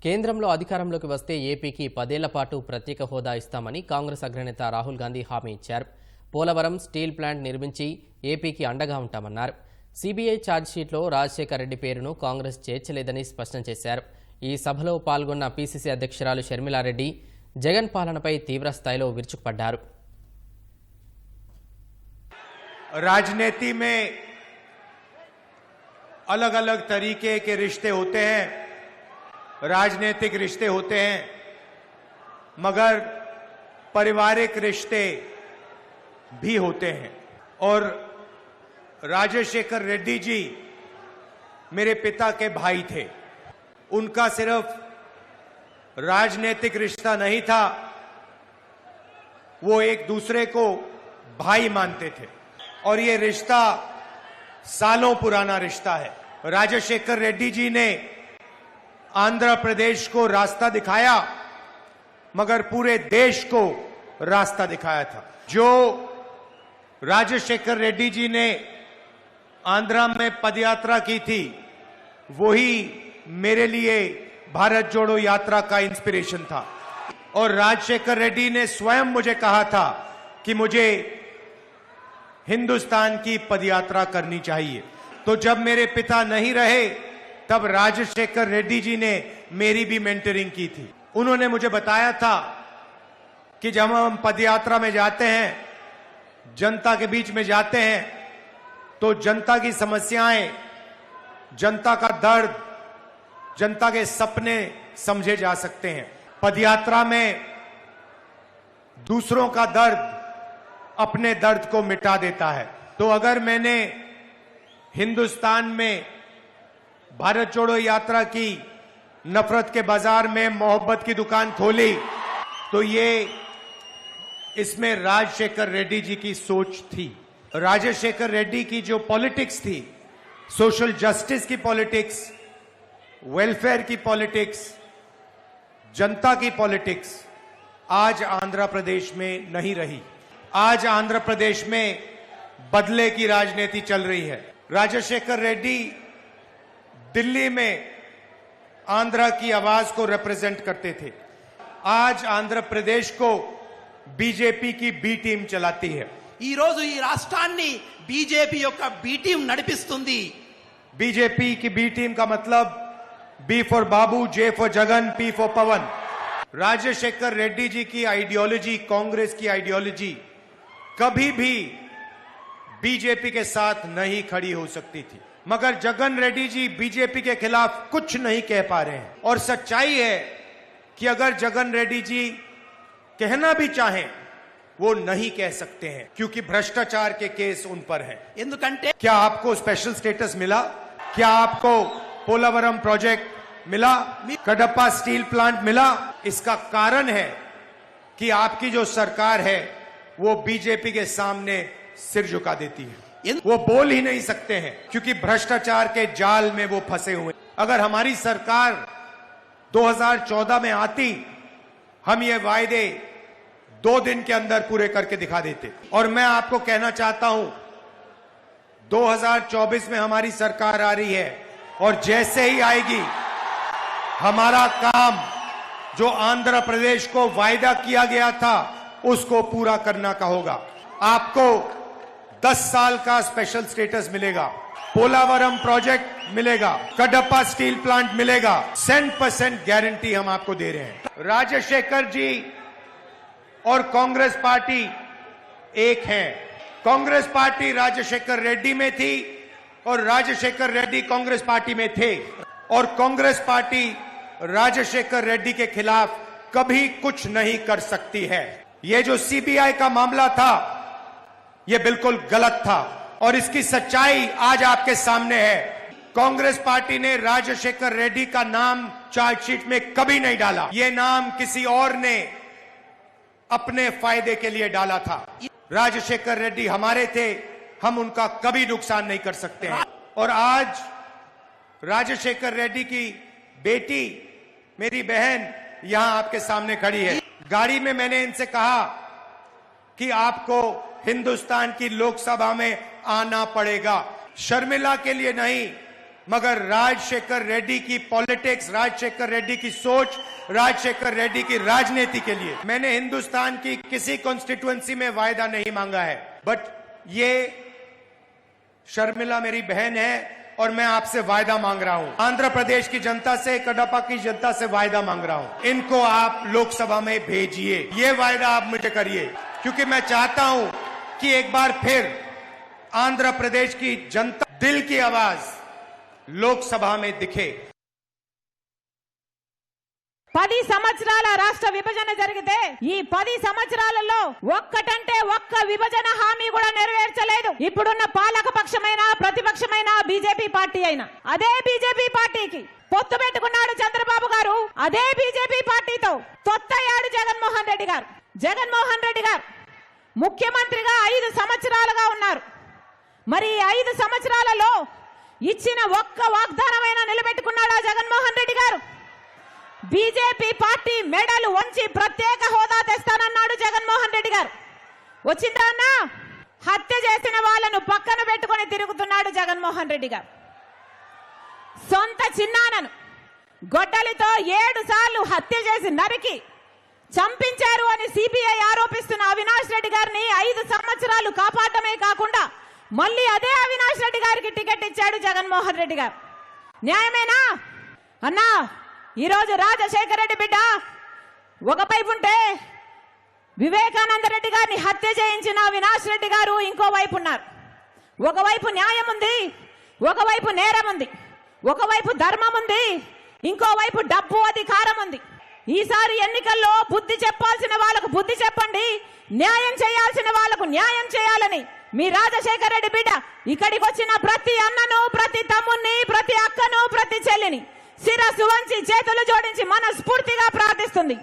కేంద్రంలో అధికారంలోకి వస్తే ఏపీకి 10 ఏళ్ల పాటు ప్రత్యేక హోదా ఇస్తామని కాంగ్రెస్ అగ్రనేత రాహుల్ గాంధీ హామీ ఇచ్చారు. పోలవరం స్టీల్ ప్లాంట్ నిర్మించి ఏపీకి అండగా ఉంటామన్నారు. సీబీఐ ఛార్జ్షీట్లో రాజశేఖర్ రెడ్డి పేరును కాంగ్రెస్ చేర్చలేదని స్పష్టం చేశారు. ఈ సభలో పాల్గొన్న పీసీసీ అధ్యక్షురాలు షర్మిలారెడ్డి జగన్ పాలనపై తీవ్రస్థాయిలో విరుచుకుపడ్డారు. राजनीति में अलग अलग तरीके के रिश्ते होते हैं, राजनीतिक रिश्ते होते हैं, मगर पारिवारिक रिश्ते भी होते हैं। और राजशेखर रेड्डी जी मेरे पिता के भाई थे। उनका सिर्फ राजनीतिक रिश्ता नहीं था, वो एक दूसरे को भाई मानते थे और ये रिश्ता सालों पुराना रिश्ता है। राजशेखर रेड्डी जी ने आंध्र प्रदेश को रास्ता दिखाया, मगर पूरे देश को रास्ता दिखाया था। जो राजशेखर रेड्डी जी ने आंध्रा में पदयात्रा की थी, वही मेरे लिए भारत जोड़ो यात्रा का इंस्पिरेशन था। और राजशेखर रेड्डी ने स्वयं मुझे कहा था कि मुझे हिंदुस्तान की पदयात्रा करनी चाहिए। तो जब मेरे पिता नहीं रहे, तब राजशेखर रेड्डी जी ने मेरी भी मेंटरिंग की थी। उन्होंने मुझे बताया था कि जब हम पदयात्रा में जाते हैं, जनता के बीच में जाते हैं, तो जनता की समस्याएं, जनता का दर्द, जनता के सपने समझे जा सकते हैं। पदयात्रा में दूसरों का दर्द अपने दर्द को मिटा देता है। तो अगर मैंने हिंदुस्तान में भारत जोड़ो यात्रा की, नफरत के बाजार में मोहब्बत की दुकान खोली, तो ये इसमें राजशेखर रेड्डी जी की सोच थी। राजशेखर रेड्डी की जो पॉलिटिक्स थी, सोशल जस्टिस की पॉलिटिक्स, वेलफेयर की पॉलिटिक्स, जनता की पॉलिटिक्स आज आंध्र प्रदेश में नहीं रही। आज आंध्र प्रदेश में बदले की राजनीति चल रही है। राजशेखर रेड्डी दिल्ली में आंध्र की आवाज को रिप्रेजेंट करते थे। आज आंध्र प्रदेश को बीजेपी की बी टीम चलाती है। ఈ రోజు ఈ రాష్ట్రాన్ని బీజేపీ యొక్క బి టీం నడిపిస్తుంది। बीजेपी की बी टीम का मतलब B for Babu, J for Jagan, P for Pawan. Rajasekhar Reddy ji की आइडियोलॉजी, कांग्रेस की आइडियोलॉजी कभी भी बीजेपी के साथ नहीं खड़ी हो सकती थी, मगर जगन रेड्डी जी बीजेपी के खिलाफ कुछ नहीं कह पा रहे हैं। और सच्चाई है कि अगर जगन रेड्डी जी कहना भी चाहें, वो नहीं कह सकते हैं, क्योंकि भ्रष्टाचार के केस उन पर हैं। ఎందుకంటే क्या आपको स्पेशल स्टेटस मिला? क्या आपको पोलावरम प्रोजेक्ट मिला? कडप्पा स्टील प्लांट मिला? इसका कारण है कि आपकी जो सरकार है वो बीजेपी के सामने सिर झुका देती है। वो बोल ही नहीं सकते हैं, क्योंकि भ्रष्टाचार के जाल में वो फंसे हुए। अगर हमारी सरकार 2014 में आती, हम ये वायदे 2 दिन के अंदर पूरे करके दिखा देते। और मैं आपको कहना चाहता हूं, 2024 में हमारी सरकार आ रही है, और जैसे ही आएगी, हमारा काम जो आंध्र प्रदेश को वायदा किया गया था, उसको पूरा करना का होगा। आपको 10 साल का स्पेशल स्टेटस मिलेगा, पोलावरम प्रोजेक्ट मिलेगा, कडप्पा स्टील प्लांट मिलेगा, 100% गारंटी हम आपको दे रहे हैं। राजशेखर जी और कांग्रेस पार्टी एक है। कांग्रेस पार्टी राजशेखर रेड्डी में थी और राजशेखर रेड्डी कांग्रेस पार्टी में थे, और कांग्रेस पार्टी राजशेखर रेड्डी के खिलाफ कभी कुछ नहीं कर सकती है। ये जो सीबीआई का मामला था, ये बिल्कुल गलत था, और इसकी सच्चाई आज आपके सामने है। कांग्रेस पार्टी ने राजशेखर रेड्डी का नाम चार्जशीट में कभी नहीं डाला। ये नाम किसी और ने अपने फायदे के लिए डाला था। राजशेखर रेड्डी हमारे थे, हम उनका कभी नुकसान नहीं कर सकते हैं। और आज राजशेखर रेड्डी की बेटी, मेरी बहन, यहां आपके सामने खड़ी है। गाड़ी में मैंने इनसे कहा कि आपको हिंदुस्तान की लोकसभा में आना पड़ेगा। शर्मिला के लिए नहीं, मगर राजशेखर रेड्डी की पॉलिटिक्स, राजशेखर रेड्डी की सोच, राजशेखर रेड्डी की राजनीति के लिए मैंने हिंदुस्तान की किसी कॉन्स्टिट्यूएंसी में वायदा नहीं मांगा है। बट ये शर्मिला मेरी बहन है और मैं आपसे वायदा मांग रहा हूं। आंध्र प्रदेश की जनता से, कडपा की जनता से वायदा मांग रहा हूं। इनको आप लोकसभा में भेजिए, ये वायदा आप मुझे करिए, क्योंकि मैं चाहता हूं कि एक बार फिर आंध्र प्रदेश की जनता दिल की आवाज लोकसभा में दिखे। 10 సంవత్సరాల రాష్ట్ర విభజన జరిగితే ఈ 10 సంవత్సరాలలో ఒక్కటంటే ఒక్క విభజన హామీ కూడా నెరవేర్చలేదు ఇప్పుడున్న పాలక పక్షమైన ప్రతిపక్షమైన బీజేపీ పార్టీ అయినా అదే బీజేపీ పార్టీకి పొత్తు పెట్టుకున్నాడు చంద్రబాబు గారు అదే బీజేపీ పార్టీతో తొత్తయ్యాడు జగన్మోహన్ రెడ్డి గారు ముఖ్యమంత్రిగా 5 సంవత్సరాలుగా ఉన్నారు మరి 5 సంవత్సరాలలో ఇచ్చిన ఒక్క వాగ్దానమైనా నిలబెట్టుకున్నాడా జగన్మోహన్ రెడ్డి గారు బీజేపీ పార్టీ మెడలు వంచి ప్రత్యేక హోదా తెస్తానన్నాడు జగన్మోహన్ రెడ్డి గారు వచ్చిందా అన్న హత్య చేసిన వాళ్ళను పక్కన పెట్టుకొని తిరుగుతున్నాడు జగన్మోహన్ రెడ్డి గారు సొంత చిన్నానను గొడ్డలితో 7 సార్లు హత్య చేసి నరికి చంపించారు అని సిబిఐ ఆరోపిస్తున్న అవినాష్ రెడ్డి గారిని 5 సంవత్సరాలు కాపాడమే కాకుండా మళ్ళీ అదే అవినాష్ రెడ్డి గారికి టికెట్ ఇచ్చాడు జగన్మోహన్ రెడ్డి గారు న్యాయమేనా అన్నా ఈరోజు రాజశేఖర రెడ్డి బిడ్డ ఒక వైపు ఉంటే వివేకానంద రెడ్డి గారిని హత్య చేయించిన అవినాష్ రెడ్డి గారు ఇంకో వైపు ఉన్నారు ఒకవైపు న్యాయం ఉంది ఒకవైపు నేరం ఉంది ఒకవైపు ధర్మం ఉంది ఇంకోవైపు డబ్బు అధికారం ఉంది ఈసారి ఎన్నికల్లో బుద్ధి చెప్పాల్సిన వాళ్ళకు బుద్ధి చెప్పండి న్యాయం చేయాల్సిన వాళ్ళకు న్యాయం చేయాలని మీ రాజశేఖర రెడ్డి బిడ్డ ఇక్కడికి వచ్చిన ప్రతి అన్నను ప్రతి తమ్ముణ్ణి ప్రతి అక్కను ప్రతి చెల్లిని శిరస్సు వంచి చేతులు జోడించి మనస్ఫూర్తిగా ప్రార్థిస్తుంది